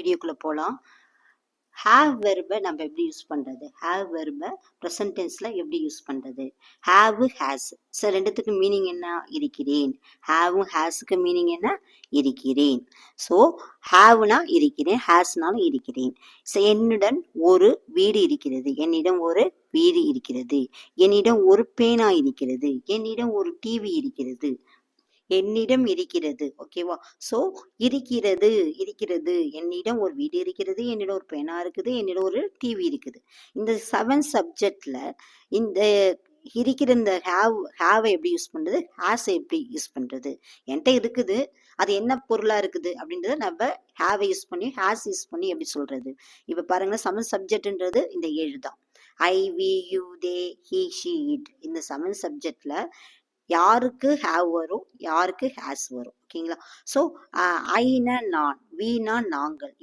வீடியோக்குள்ள போலாம். ஹேவ் வெர்பை நம்ம எப்படி யூஸ் பண்றது? ஹேவ் வெர்பை ப்ரெசன்ட் டென்ஸ்ல எப்படி யூஸ் பண்றது? Have has. சார் ரெண்டுத்துக்கு மீனிங் என்ன? இருக்கிறேன். ஹேவும் ஹேஸுக்கு மீனிங் என்ன? இருக்கிறேன். ஸோ ஹேவ்னா இருக்கிறேன், ஹேஸ்னாலும் இருக்கிறேன். ஸோ என்னுடன் ஒரு வீடு இருக்கிறது. என்னிடம் ஒரு வீடு இருக்கிறது. என்னிடம் ஒரு பேனா இருக்கிறது. என்னிடம் ஒரு டிவி இருக்கிறது. என்னிடம் இருக்கிறது. ஓகேவா? ஸோ இருக்கிறது, இருக்கிறது. என்னிடம் ஒரு வீடு இருக்கிறது, என்னிடம் ஒரு பேனா இருக்குது, என்னிடம் ஒரு டிவி இருக்குது. இந்த 7 சப்ஜெக்ட்ல இந்த இருக்கிற இந்த ஹேவை எப்படி யூஸ் பண்றது? ஹேஸை எப்படி யூஸ் பண்றது? என்கிட்ட இருக்குது, அது என்ன பொருளா இருக்குது அப்படின்றத நம்ம ஹேவை யூஸ் பண்ணி ஹேஸ் யூஸ் பண்ணி எப்படி சொல்றது? இப்ப பாருங்க, 7 சப்ஜெக்ட்ன்றது இந்த 7 தான். I, we, you, they, he, she, it. இந்த 7 சப்ஜெக்ட்ல யாருக்கு ஹேவ் வரும், யாருக்கு ஹேஸ் வரும். ஓகேங்களா? ஸோ ஐனா நான், வீனா நாங்கள்.